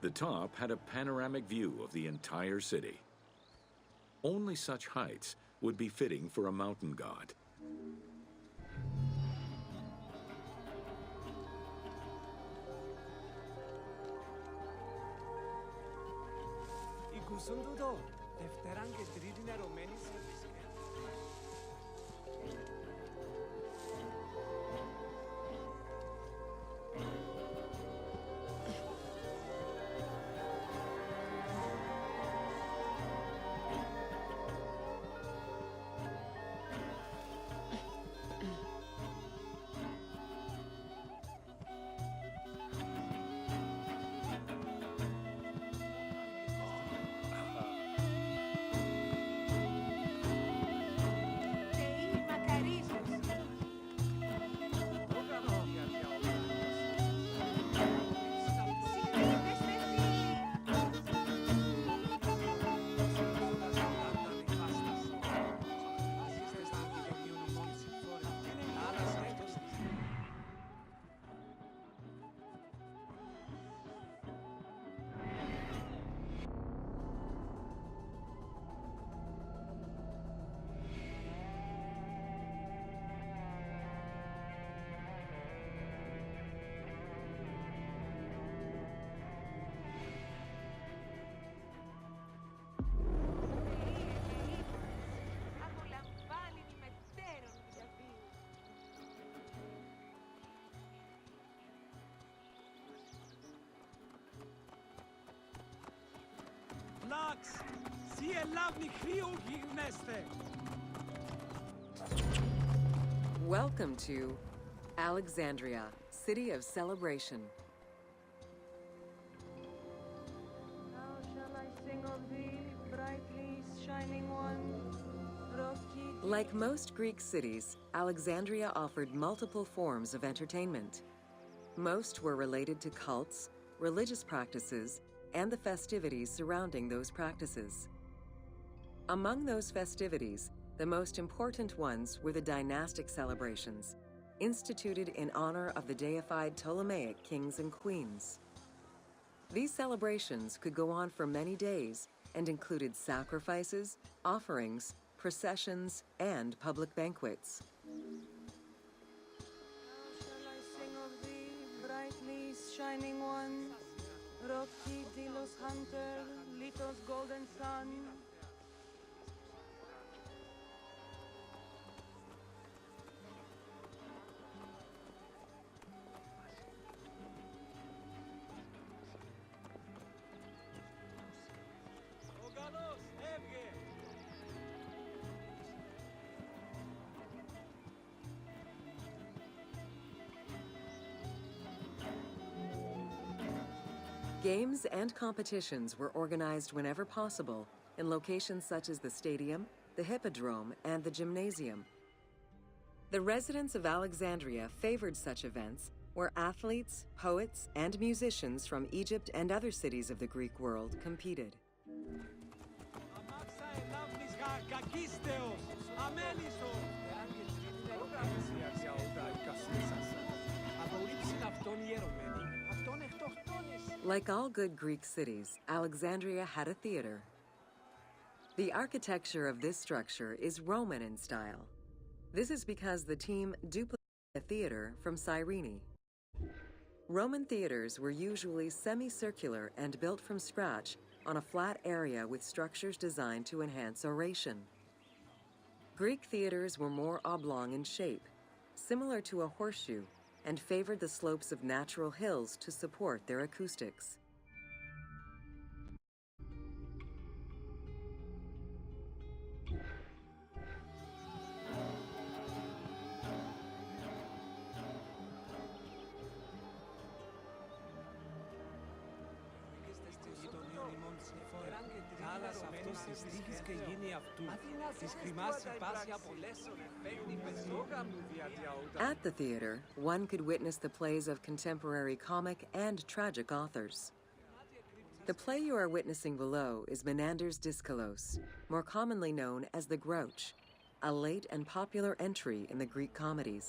The top had a panoramic view of the entire city. Only such heights would be fitting for a mountain god. Ακούσουν τούτο, Δευτέραν και Τρίτην ερωμένοι σε επισκέπτες. Απολαμβάνει τη μετέρων διαβίου. Λάξ, σύ ελάβνη χρήου γυρνέστε. Welcome to Alexandria, City of Celebration. How shall I sing of thee, brightly shining one? Rocky. Like most Greek cities, Alexandria offered multiple forms of entertainment. Most were related to cults, religious practices, and the festivities surrounding those practices. Among those festivities, the most important ones were the dynastic celebrations, instituted in honor of the deified Ptolemaic kings and queens. These celebrations could go on for many days and included sacrifices, offerings, processions, and public banquets. How shall I sing of thee, brightly shining one? Rocky Delos hunter, Lito's golden sun. Ο καλός έβγε. Games and competitions were organized whenever possible in locations such as the stadium, the hippodrome, and the gymnasium. The residents of Alexandria favored such events where athletes, poets, and musicians from Egypt and other cities of the Greek world competed. Αμάξα ελάβνης κακίστεος, αμέλισσος. Δευτέραν και Τρίτην ερωμένοι σε επισκέπτες. Απορρίψην αυτόν οι ερωμένοι, αυτόν εκτοκτόνης. Like all good Greek cities, Alexandria had a theater. The architecture of this structure is Roman in style. This is because the team duplicated a theater from Cyrene. Roman theaters were usually semicircular and built from scratch on a flat area with structures designed to enhance oration. Greek theaters were more oblong in shape, similar to a horseshoe, and favored the slopes of natural hills to support their acoustics. Είστε στη γειτονία ημών συμφόρα. Άλλας αυτός της τύχης και γίνει αυτού. Της κρυμάς υπάσει απολέσον εφέγνη πεσόγα μου διαδιαούτα. At the theater, one could witness the plays of contemporary comic and tragic authors. The play you are witnessing below is Menander's Dyskolos, more commonly known as the Grouch, a late and popular entry in the Greek comedies.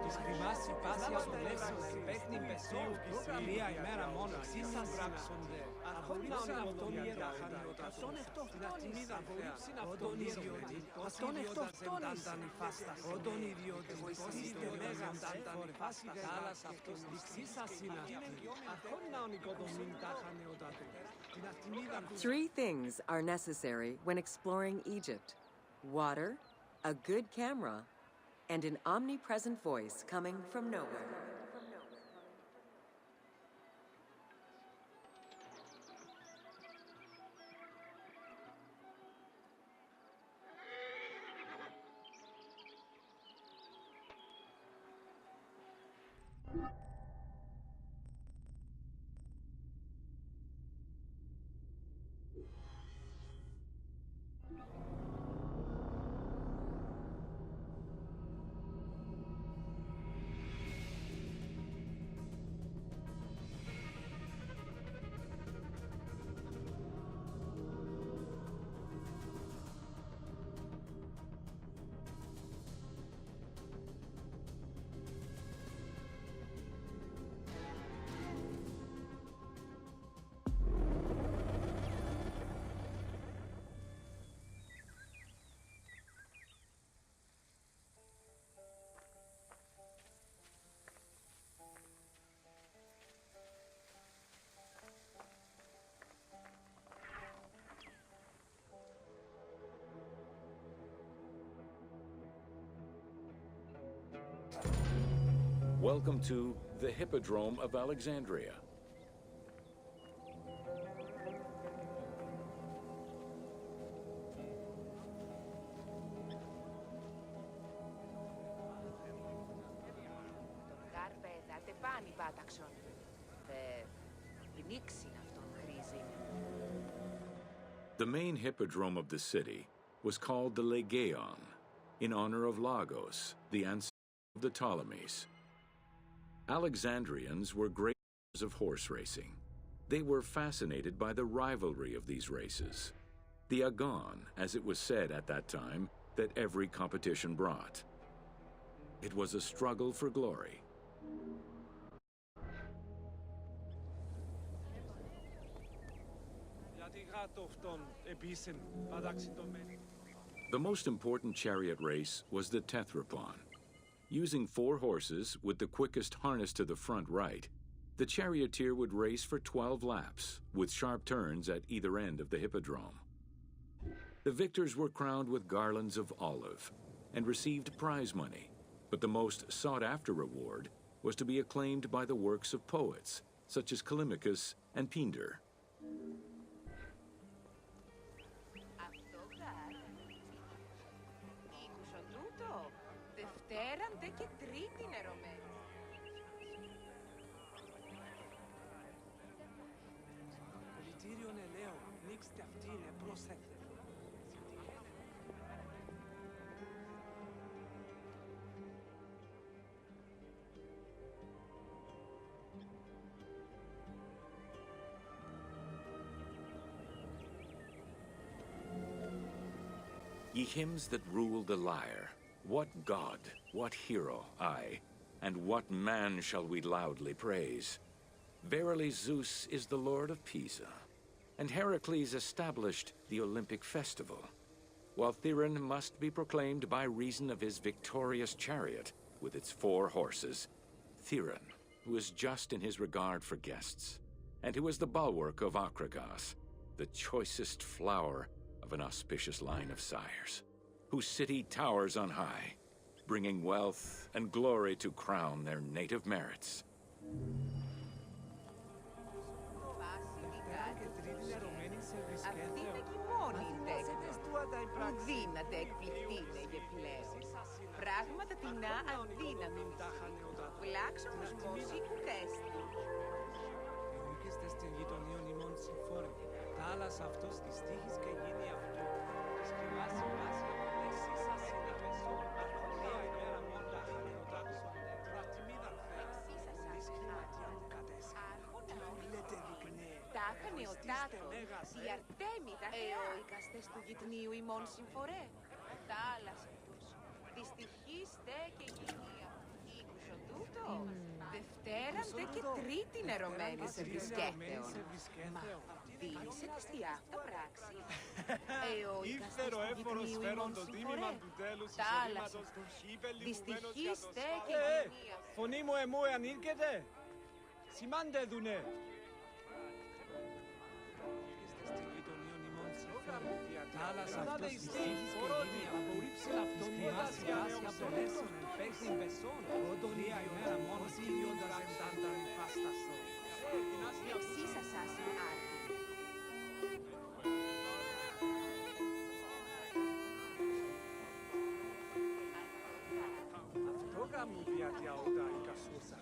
Της κρυμάς υπάσει απολέσον εφέγνη πεσόγα. Μία ημέρα μόνο ξύσαν πράξονται. Απόλυψαν αυτόν ιεράχανιότα. Αυτόν εκτοχτών ατιμίδα απολύψαν αυτόν ιδιώτη. Αυτόν εκτοχτών ηφάστας. Ότον ιδιώτη. Πώς είστε μέγαν τάνταν φάσικα. Άλλας αυτός ληξίσας είναι. Αχόν να ονικοδομήν τάχανιότα του. Την ατιμίδα. 3 things are necessary when exploring Egypt: water, a good camera, and an omnipresent voice coming from nowhere. Welcome to the Hippodrome of Alexandria. The main hippodrome of the city was called the Legeon, in honor of Lagos, the ancestor of the Ptolemies. Alexandrians were great fans of horse racing. They were fascinated by the rivalry of these races, the agon, as it was said at that time, that every competition brought. It was a struggle for glory. The most important chariot race was the Tethrypon. Using 4 horses with the quickest harness to the front right, the charioteer would race for 12 laps, with sharp turns at either end of the hippodrome. The victors were crowned with garlands of olive and received prize money, but the most sought-after reward was to be acclaimed by the works of poets, such as Callimachus and Pindar. Ye hymns that rule the lyre, what god, what hero, aye, and what man shall we loudly praise? Verily Zeus is the lord of Pisa, and Heracles established the Olympic festival, while Theron must be proclaimed by reason of his victorious chariot with its 4 horses. Theron, who is just in his regard for guests, and who is the bulwark of Akragas, the choicest flower of of an auspicious line of sires, whose city towers on high, bringing wealth and glory to crown their native merits. Αυτή είναι και η μόνη τέχνη που δύναται εκπληκτήνεγε πλέον. Πράγματα τεινά αδύναμη πλάξιμος μουσικού τέστη. Ενοίκεστε στην γειτονία ημών συμφόρη. Θάλασσα αυτός της τύχης και γίνει αυτό. Σκευάσει βάση από λέξεις σας συναπεσόν. Αρχονία ημέρα μόντα χανεοτάξονται. Τρατιμίδα φέρα. Δυσκριματιάν κατέσκα. Λέτε δεικνύει. Τα χανεοτάτων. Η Αρτέμιδα εοικαστές του γειτνίου ημών συμφορέ. Θάλασσα αυτός. Δυστυχήστε και γυνία. Ήκουσον τούτο. Δευτέραν δε και τρίτην ερωμένη σε βρισκέθεων. Μα δίνησε της τι αυτά πράξη. Εοικαστές του γειτνίου ημών συμφορέ. Θάλασσα αυτός. Δυστυχήστε και γυνία. Φωνή μου εμού ανήρκεται. Σημάντε δουνε. Θάλασσα αυτός της τύχης και γίνει απορρίψε αυτόν η βάση από το λέσον εν παίχνην πεσόν. Όντων η ημέρα μόνο σκυλιώντας εντάντα νυφάστασον. Εξίσας άσυν άρτη. Αυτό γαμού διάτια όταν η κασούσα.